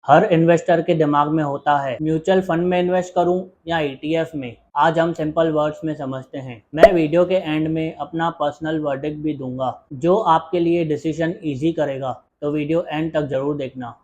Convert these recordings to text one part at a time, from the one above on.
हर investor के दिमाग में होता है म्यूचुअल फंड में इन्वेस्ट करूं या ईटीएफ में। आज हम सिंपल वर्ड्स में समझते हैं। मैं वीडियो के एंड में अपना पर्सनल वर्डिक्ट भी दूंगा जो आपके लिए डिसीजन इजी करेगा, तो वीडियो एंड तक जरूर देखना।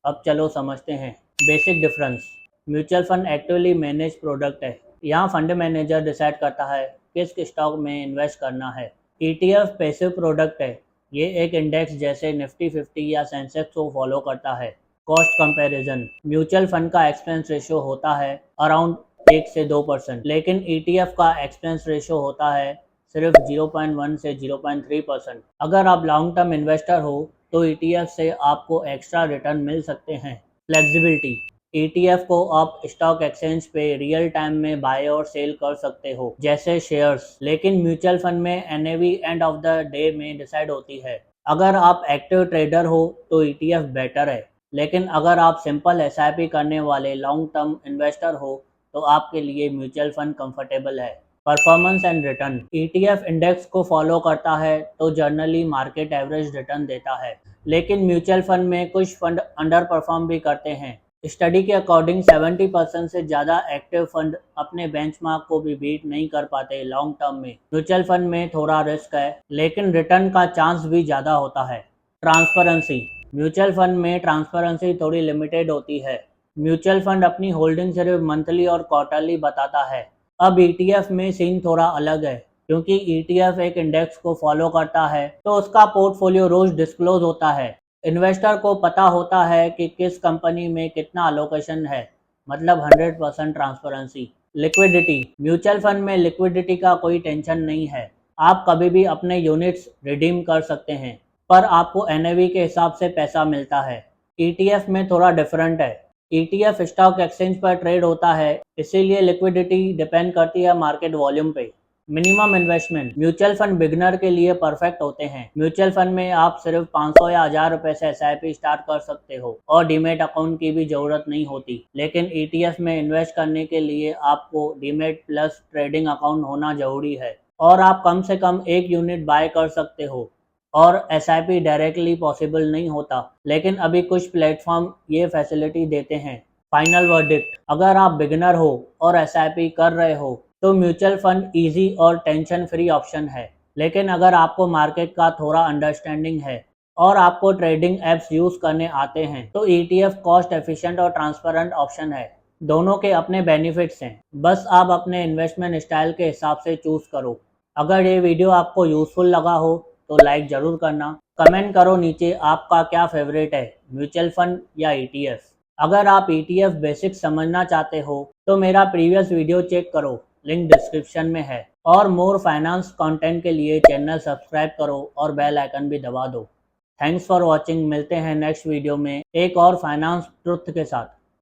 अब चलो समझते हैं basic difference. Mutual fund actively manage product है। यहाँ फंड मैनेजर डिसाइड करता है किस स्टॉक में इन्वेस्ट करना है। ईटीएफ पैसिव प्रोडक्ट है। ये एक इंडेक्स जैसे निफ्टी 50 या सेंसेक्स को फॉलो करता है। Cost comparison. म्यूचुअल फंड का एक्सपेंस रेशियो होता है अराउंड 1 से 2%, लेकिन ईटीएफ का एक्सपेंस रेशियो होता है सिर्फ 0.1 से 0.3%। अगर आप लॉन्ग टर्म इन्वेस्टर हो तो ईटीएफ से आपको एक्स्ट्रा रिटर्न मिल सकते हैं। फ्लेक्सिबिलिटी। ईटीएफ को आप स्टॉक एक्सचेंज पे रियल टाइम में बाय और सेल कर सकते हो जैसे शेयर्स, लेकिन म्यूचुअल फंड में NAV end of the day में डिसाइड होती है। अगर आप एक्टिव ट्रेडर हो तो ईटीएफ बेटर है, लेकिन अगर आप सिंपल एसआईपी करने वाले लॉन्ग टर्म इन्वेस्टर हो तो आपके लिए म्यूचुअल फंड कंफर्टेबल है। Performance and return. ETF index को फॉलो करता है तो जर्नली मार्केट एवरेज रिटर्न देता है, लेकिन म्यूचुअल फंड में कुछ फंड अंडर परफॉर्म भी करते हैं। स्टडी के अकॉर्डिंग 70% से ज़्यादा एक्टिव फंड अपने बेंचमार्क को भी बीट नहीं कर पाते लॉन्ग टर्म में। म्यूचुअल फंड में थोड़ा रिस्क है, लेकिन रिटर्न का चांस भी ज़्यादा होता है। ट्रांसपेरेंसी। म्यूचुअल फंड में ट्रांसपेरेंसी थोड़ी लिमिटेड होती है। म्यूचुअल फंड अपनी होल्डिंग सिर्फ मंथली और क्वार्टरली बताता है। अब ईटीएफ में सीन थोड़ा अलग है, क्योंकि ईटीएफ एक इंडेक्स को फॉलो करता है तो उसका पोर्टफोलियो रोज डिस्क्लोज होता है। इन्वेस्टर को पता होता है कि किस कंपनी में कितना अलोकेशन है, मतलब 100% ट्रांसपेरेंसी। लिक्विडिटी। म्यूचुअल फंड में लिक्विडिटी का कोई टेंशन नहीं है। आप कभी भी अपने यूनिट्स रिडीम कर सकते हैं, पर आपको एनएवी के हिसाब से पैसा मिलता है। ईटीएफ में थोड़ा डिफरेंट है। ईटीएफ स्टॉक एक्सचेंज पर ट्रेड होता है, इसीलिए लिक्विडिटी डिपेंड करती है मार्केट वॉल्यूम पे। Minimum investment. Mutual fund beginner के लिए परफेक्ट होते हैं। म्यूचुअल फंड में आप सिर्फ 500 या 1000 रुपए से एसआईपी स्टार्ट कर सकते हो और डीमेट अकाउंट की भी जरूरत नहीं होती। लेकिन ईटीएफ में इन्वेस्ट करने के लिए आपको डीमेट प्लस ट्रेडिंग अकाउंट होना जरूरी है, और आप कम से कम एक यूनिट बाय कर सकते हो, और एसआईपी डायरेक्टली पॉसिबल नहीं होता, लेकिन अभी कुछ प्लेटफॉर्म ये फैसिलिटी देते हैं। Final verdict. अगर आप बिगिनर हो और एसआईपी कर रहे हो तो म्यूचुअल फंड इजी और टेंशन फ्री ऑप्शन है, लेकिन अगर आपको मार्केट का थोड़ा अंडरस्टैंडिंग है और आपको ट्रेडिंग एप्स यूज करने आते हैं तो ईटीएफ कॉस्ट एफिशिएंट और ट्रांसपेरेंट ऑप्शन है। दोनों के अपने बेनिफिट्स हैं, बस आप अपने इन्वेस्टमेंट स्टाइल के हिसाब से चूज करो। अगर ये वीडियो आपको यूजफुल लगा हो तो लाइक जरूर करना। कमेंट करो नीचे आपका क्या फेवरेट है, म्यूचुअल फंड या ईटीएफ। अगर आप ईटीएफ बेसिक समझना चाहते हो तो मेरा प्रीवियस वीडियो चेक करो, लिंक डिस्क्रिप्शन में है। और मोर फाइनेंस कंटेंट के लिए चैनल सब्सक्राइब करो और बेल आइकन भी दबा दो। Thanks for watching. मिलते हैं नेक्स्ट वीडियो में एक और फाइनेंस ट्रुथ के साथ।